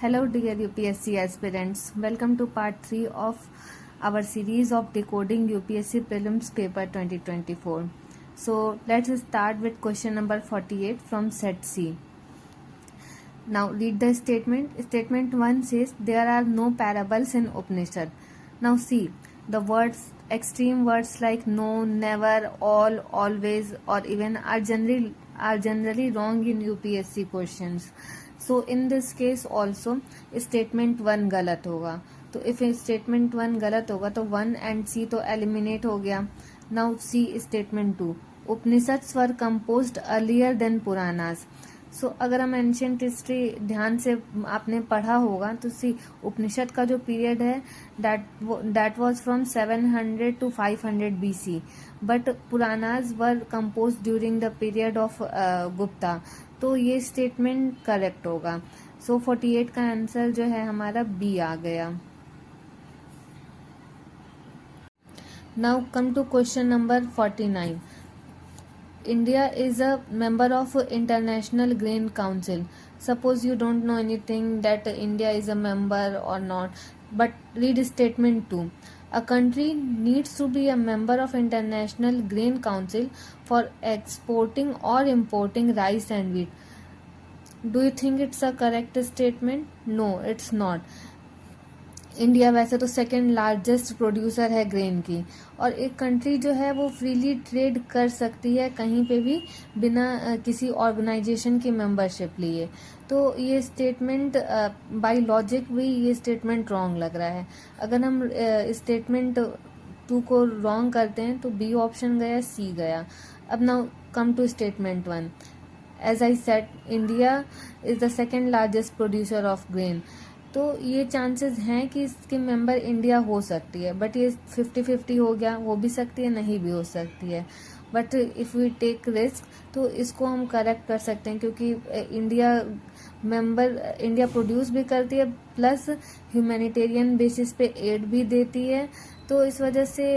Hello dear UPSC aspirants, welcome to part 3 of our series of decoding UPSC prelims paper 2024. So let's start with question number 48 from set C. Now read the statement. Statement 1 says there are no parables in Upanishad. Now see, the words, extreme words like no, never, all, always or even are generally wrong in UPSC questions. So in this case also statement 1 गलत होगा. तो if statement 1 गलत होगा तो 1 and सी तो eliminate हो गया. Now C statement 2, Upanishads वर composed earlier then Puranas. सो अगर हम एंशियंट हिस्ट्री ध्यान से आपने पढ़ा होगा तो सी उपनिषद का जो पीरियड है that was from 700 to 500 BC, but Puranas were compose during the period of Gupta. तो ये स्टेटमेंट करेक्ट होगा. सो 48 का आंसर जो है हमारा बी आ गया. Now come to question number 49. India is a member of International Grain Council. Suppose you don't know anything that India is a member or not, but read statement 2. A country needs to be a member of International Grain Council for exporting or importing rice and wheat. Do you think it's a correct statement? No, it's not. India वैसे तो second largest producer है grain की, और एक country जो है वो freely trade कर सकती है कहीं पे भी बिना किसी ऑर्गेनाइजेशन की मेंबरशिप लिए. तो ये स्टेटमेंट बाय लॉजिक भी ये स्टेटमेंट रॉन्ग लग रहा है. अगर हम स्टेटमेंट 2 को रॉन्ग करते हैं तो बी ऑप्शन गया, सी गया. अब now come to statement 1. As I said, India is the second largest producer of grain. तो ये चांसेस हैं कि इसके मेंबर इंडिया हो सकती है, बट ये 50-50 हो गया, हो भी सकती है नहीं भी हो सकती है. But if we take risk तो इसको हम करेक्ट कर सकते हैं, क्योंकि इंडिया प्रोड्यूस भी करती है प्लस ह्यूमैनिटेरियन बेसिस पे एड भी देती है. तो इस वजह से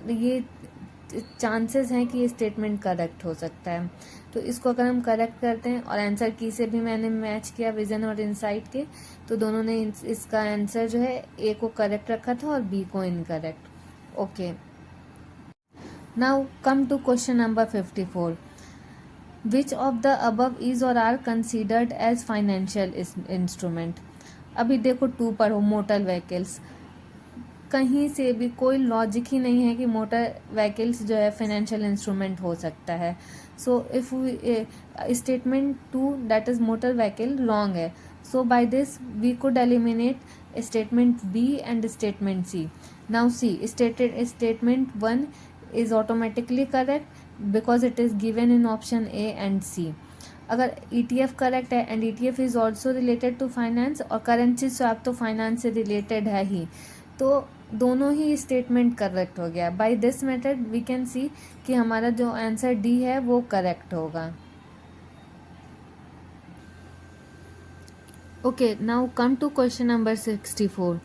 ये चांसेस हैं कि ये स्टेटमेंट करेक्ट हो सकता है. तो इसको अगर हम करेक्ट करते हैं, और आंसर की से भी मैंने मैच किया विजन और इनसाइट के, तो दोनों ने इसका आंसर जो है ए को करेक्ट रखा था और बी को incorrect. Okay, now come to question number 54. Which of the above is or are considered as financial instrument. अभी देखो 2 पढ़ो, मोटर व्हीकल्स. कहीं से भी कोई लॉजिक ही नहीं है कि मोटर व्हीकल्स जो है फाइनेंशियल इंस्ट्रूमेंट हो सकता है. So if statement 2 that is motor vehicle wrong है. So by this we could eliminate statement B and statement C. Now C statement 1 is automatically correct because it is given in option A and C. अगर ETF correct है and ETF is also related to finance, और currency swap तो finance से related है ही, तो दोनों ही स्टेटमेंट करेक्ट हो गया. By this method we can see कि हमारा जो आंसर डी है वो करेक्ट होगा. Okay, now come to question number 64.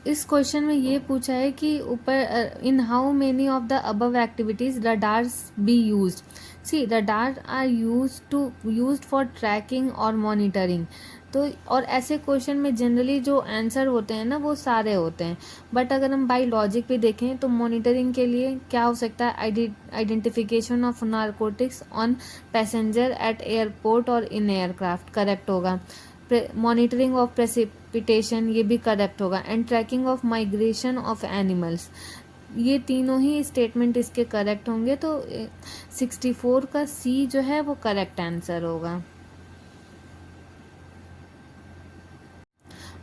इस क्वेश्चन में ये पूछा है कि ऊपर in how many of the above activities radars be used. C radar are used for tracking और मॉनिटरिंग. तो और ऐसे क्वेश्चन में जनरली जो आंसर होते हैं ना वो सारे होते हैं, बट अगर हम बाय लॉजिक पे देखें तो मॉनिटरिंग के लिए क्या हो सकता है, identification of narcotics on passenger eight airport और इन एयरक्राफ्ट करेक्ट होगा. मॉनिटरिंग ऑफ प्रेसिपिटेशन ये भी करेक्ट होगा. And tracking of migration of animals, ये तीनों ही स्टेटमेंट इसके करेक्ट होंगे. तो 64 का सी जो है वो करेक्ट आंसर होगा.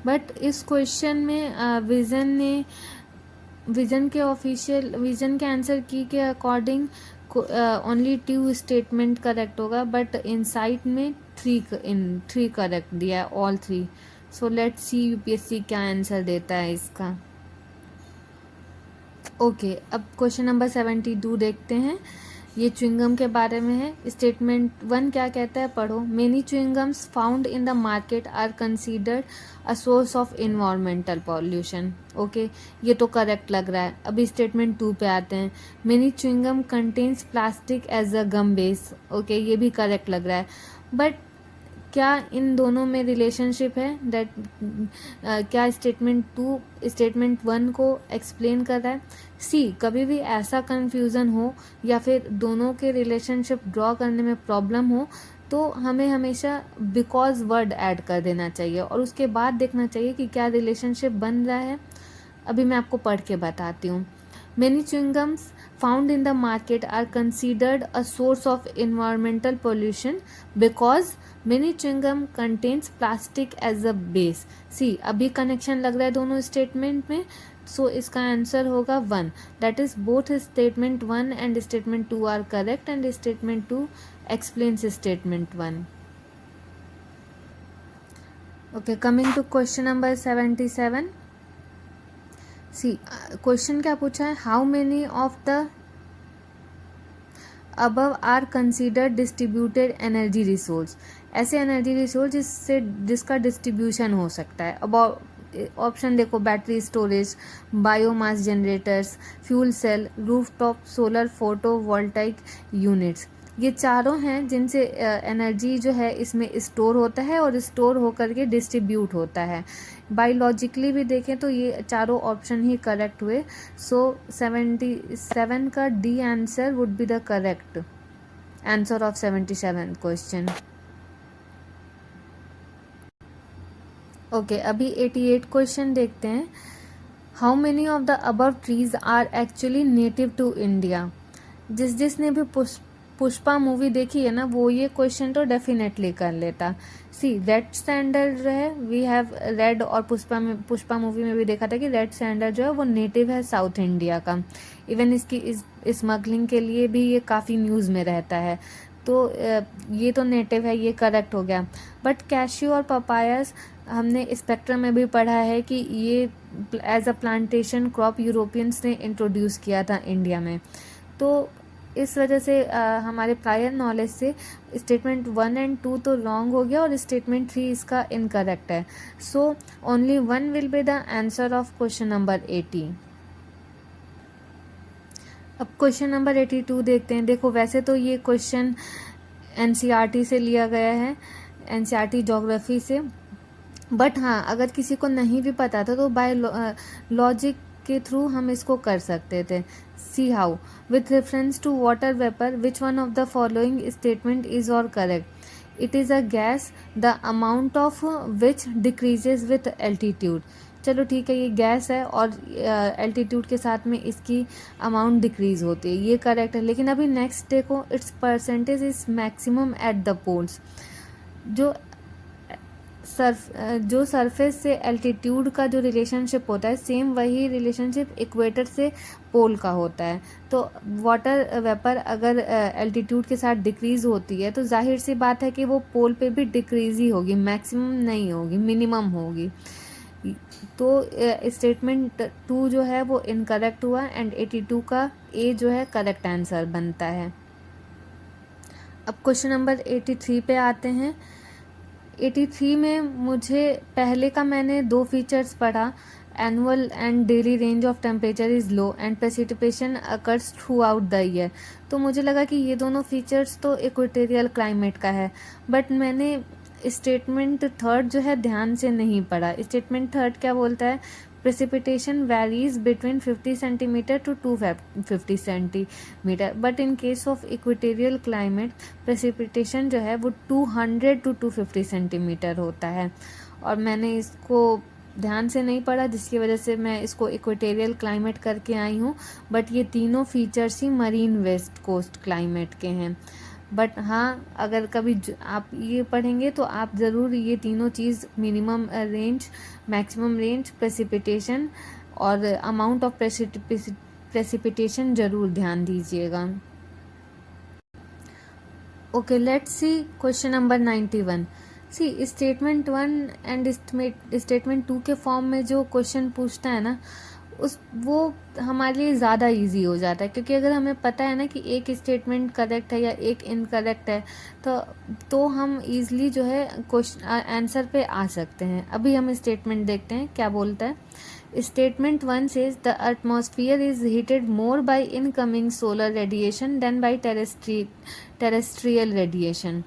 बट इस क्वेश्चन में विजन के आंसर की के अकॉर्डिंग ओनली 2 स्टेटमेंट करेक्ट होगा, बट इनसाइट में 3 करेक्ट दिया है, all 3. So let's see UPSC क्या आंसर देता है इसका. ओके, अब क्वेश्चन नंबर 72 देखते हैं. ये च्युइंगम के बारे में है. स्टेटमेंट 1 क्या कहता है, पढ़ो. Many chewing gums found in the market are considered a source of environmental pollution. Okay, ये तो करेक्ट लग रहा है. अभी स्टेटमेंट 2 पे आते हैं. Many chewing gum contains plastic as a gum base. Okay, ये भी करेक्ट लग रहा है. बट क्या इन दोनों में रिलेशनशिप है, दैट क्या स्टेटमेंट 1 को एक्सप्लेन कर रहा है। सी, कभी भी ऐसा कन्फ्यूज़न हो या फिर दोनों के रिलेशनशिप ड्रॉ करने में प्रॉब्लम हो तो हमें हमेशा बिकॉज वर्ड ऐड कर देना चाहिए और उसके बाद देखना चाहिए कि क्या रिलेशनशिप बन रहा है। अभी मैं आपको पढ़ के बताती हूँ। Many chewing-gums found in the market are considered a source of environmental pollution because many chewing-gum contains plastic as a base. See, अभी कनेक्शन लग रहा है दोनों स्टेटमेंट में, सो इसका आंसर होगा 1. That is, both statement 1 and statement 2 are correct and statement 2 explains statement 1. Okay, coming to question number 77. C, question क्या पूछा है, how many of the above are considered distributed energy resource. ऐसे energy resource जिसका distribution हो सकता है। अब option देखो, battery storage, biomass generators, fuel cell, rooftop solar photovoltaic units. ये चारों हैं जिनसे एनर्जी जो है इसमें स्टोर होता है और स्टोर होकर के डिस्ट्रीब्यूट होता है। बायोलॉजिकली भी देखें तो ये चारों ऑप्शन ही करेक्ट हुए। सो 77 का D answer would be the correct answer of 77 question. Okay, अभी 88 क्वेश्चन देखते हैं। How many of the above trees are actually native to India. जिसने भी पुष्पा मूवी देखी है ना, वो ये क्वेश्चन तो डेफिनेटली कर लेता। सी, रेड सैंडल जो है वी हैव रेड, और पुष्पा मूवी में भी देखा था कि रेड सैंडल जो है वो नेटिव है साउथ इंडिया का। इवन इसकी स्मगलिंग के लिए भी ये काफ़ी न्यूज़ में रहता है, तो ये तो नेटिव है, ये करेक्ट हो गया। बट कैश्यू और पपायास हमने स्पेक्ट्रम में भी पढ़ा है कि ये as a plantation crop Europeans ने इंट्रोड्यूस किया था इंडिया में। तो इस वजह से हमारे प्रायर नॉलेज से स्टेटमेंट 1 एंड 2 तो रॉन्ग हो गया और स्टेटमेंट 3 इसका इनकरेक्ट है। So only 1 will be the answer of question number 80। अब क्वेश्चन नंबर 82 देखते हैं। देखो, वैसे तो ये क्वेश्चन एनसीईआरटी से लिया गया है, एनसीईआरटी ज्योग्राफी से, बट हाँ, अगर किसी को नहीं भी पता था तो बाय लॉजिक के थ्रू हम इसको कर सकते थे। See how, with reference to water vapour which one of the following statement is or correct. It is a gas the amount of which decreases with altitude. चलो ठीक है, ये गैस है और एल्टीट्यूड के साथ में इसकी अमाउंट डिक्रीज होती है, ये करेक्ट है। लेकिन अभी नेक्स्ट देखो, it's percentage is maximum at the poles. जो सरफेस से एल्टीट्यूड का जो रिलेशनशिप होता है, सेम वही रिलेशनशिप इक्वेटर से पोल का होता है। तो वाटर वेपर अगर एल्टीट्यूड के साथ डिक्रीज होती है तो जाहिर सी बात है कि वो पोल पे भी डिक्रीज ही होगी, मैक्सिमम नहीं होगी, मिनिमम होगी। तो स्टेटमेंट 2 जो है वो इनकरेक्ट हुआ एंड 82 का ए जो है करेक्ट आंसर बनता है। अब क्वेश्चन नंबर 83 पे आते हैं। 83 में मुझे पहले का मैंने 2 फीचर्स पढ़ा, annual and daily range of temperature is low and precipitation occurs through out the year. तो मुझे लगा कि ये दोनों फीचर्स तो इक्वेटोरियल क्लाइमेट का है, बट मैंने स्टेटमेंट 3 जो है ध्यान से नहीं पढ़ा। स्टेटमेंट 3 क्या बोलता है, precipitation varies between 50 centimeter to 250 centimeter, but in case of equatorial climate precipitation जो है वो 200 to 250 सेंटीमीटर होता है। और मैंने इसको ध्यान से नहीं पढ़ा, जिसकी वजह से मैं इसको इक्वेटोरियल क्लाइमेट करके आई हूँ, बट ये तीनों फीचर्स ही मरीन वेस्ट कोस्ट क्लाइमेट के हैं। बट हाँ, अगर कभी आप ये पढ़ेंगे तो आप ज़रूर ये तीनों चीज़, minimum range, maximum range, precipitation और अमाउंट ऑफ प्रेसिपिटेशन ज़रूर ध्यान दीजिएगा। Okay, let's see question number 91। See, statement 1 and statement 2 के फॉर्म में जो क्वेश्चन पूछता है ना, वो हमारे लिए ज़्यादा इजी हो जाता है, क्योंकि अगर हमें पता है ना कि एक स्टेटमेंट करेक्ट है या एक इनकरेक्ट है तो हम इजीली जो है क्वेश्चन आंसर पे आ सकते हैं। अभी हम स्टेटमेंट देखते हैं क्या बोलता है। Statement 1 says the atmosphere is heated more by incoming solar radiation than by terrestrial radiation.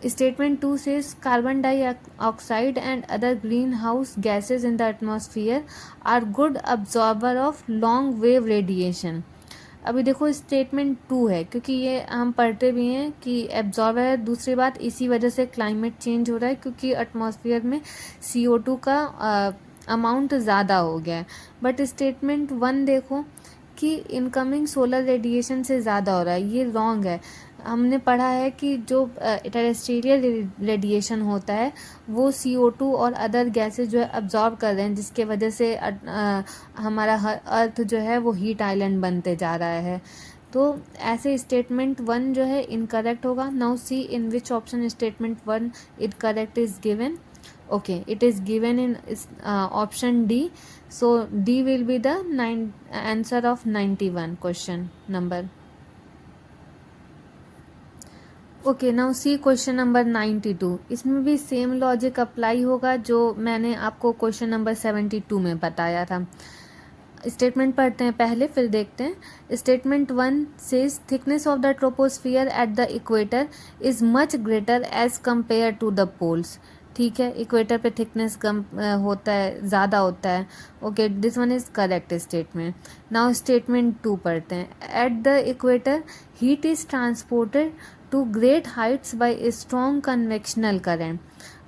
Statement 2 says carbon dioxide and other greenhouse gases in the atmosphere are good absorber of long wave radiation. अभी देखो statement 2 है, क्योंकि ये हम पढ़ते भी हैं कि एब्जॉर्बर है। दूसरी बात, इसी वजह से क्लाइमेट चेंज हो रहा है, क्योंकि एटमॉस्फेयर में CO2 का अमाउंट ज़्यादा हो गया है। बट स्टेटमेंट 1 देखो कि इनकमिंग सोलर रेडिएशन से ज़्यादा हो रहा है, ये रॉन्ग है। हमने पढ़ा है कि जो टेरेस्ट्रियल रेडिएशन होता है वो CO2 और अदर गैसेस जो है अब्जॉर्ब कर रहे हैं, जिसके वजह से हमारा अर्थ जो है वो हीट आइलैंड बनते जा रहा है। तो ऐसे स्टेटमेंट 1 जो है इनकरेक्ट होगा। Now see in which option statement 1 incorrect is given. Okay, it is given in option D. So D will be the answer of 91 question number. Okay, now see question number 92. इसमें भी same logic apply होगा जो मैंने आपको question number 72 में बताया था। Statement पढ़ते हैं पहले, फिर देखते हैं। Statement 1 says thickness of the troposphere at the equator is much greater as compare to the poles. ठीक है, इक्वेटर पे थिकनेस कम होता है, ज़्यादा होता है। Okay, this one is correct statement. Now statement 2 पढ़ते हैं। At the equator heat is transported to great heights by a strong convectional current.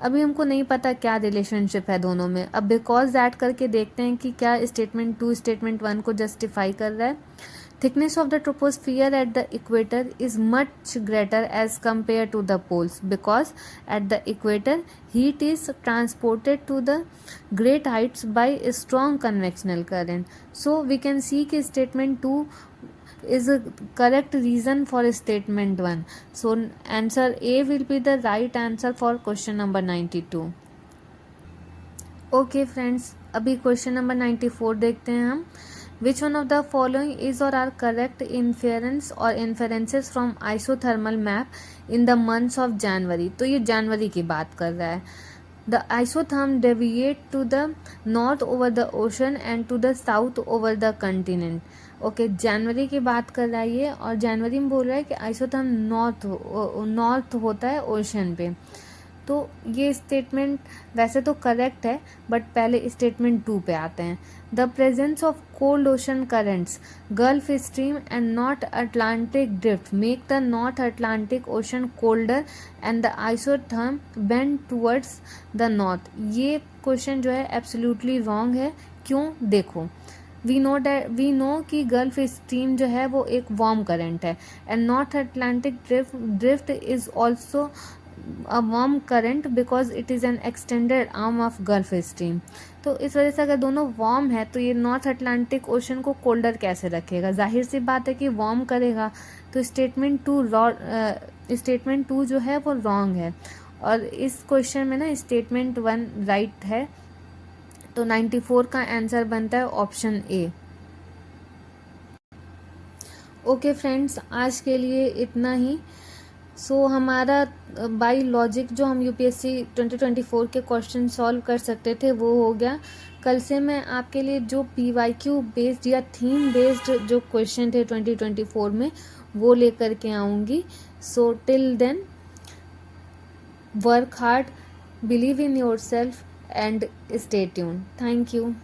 अभी हमको नहीं पता क्या रिलेशनशिप है दोनों में। अब बिकॉज ऐड करके देखते हैं कि क्या स्टेटमेंट 2 स्टेटमेंट 1 को जस्टिफाई कर रहा है। Thickness of the troposphere at the equator is much greater as compared to the poles because at the equator heat is transported to the great heights by a strong convectional current. So we can see कि statement 2 is a correct reason for statement 1. So answer A will be the right answer for question number 92. Okay friends, अभी question number 94 देखते हैं हम। Which one of the following is or are correct inference or inferences from isothermal map in the months of January? तो ये जनवरी की बात कर रहा है। The isotherm deviate to the north over the ocean and to the south over the continent. Okay, जनवरी की बात कर रहा है ये, और जनवरी में बोल रहा है कि आइसोथर्म नॉर्थ होता है ओशन पे। तो ये स्टेटमेंट वैसे तो करेक्ट है, बट पहले स्टेटमेंट 2 पे आते हैं। The presence of cold ocean currents gulf stream and north Atlantic drift make the north Atlantic ocean colder and the isotherm bend towards the north. ये क्वेश्चन जो है एब्सोल्युटली रॉन्ग है। क्यों? देखो, वी नो कि गल्फ स्ट्रीम जो है वो एक वार्म करंट है and north Atlantic drift is also a warm current because it is an extended arm of Gulf Stream. तो इस वजह से अगर दोनों वार्म है तो ये नॉर्थ अटलांटिक ओशन को कोल्डर कैसे रखेगा? जाहिर सी बात है कि वार्म करेगा। तो स्टेटमेंट 2 जो है वो रॉन्ग है, और इस क्वेश्चन में ना स्टेटमेंट 1 राइट है। तो 94 का आंसर बनता है ऑप्शन ए। ओके फ्रेंड्स, आज के लिए इतना ही। सो हमारा बाय लॉजिक जो हम UPSC 2024 के क्वेश्चन सॉल्व कर सकते थे वो हो गया। कल से मैं आपके लिए जो PYQ बेस्ड या थीम बेस्ड जो क्वेश्चन थे 2024 में वो लेकर के आऊँगी। So till then work hard, believe in yourself and stay tuned. Thank you.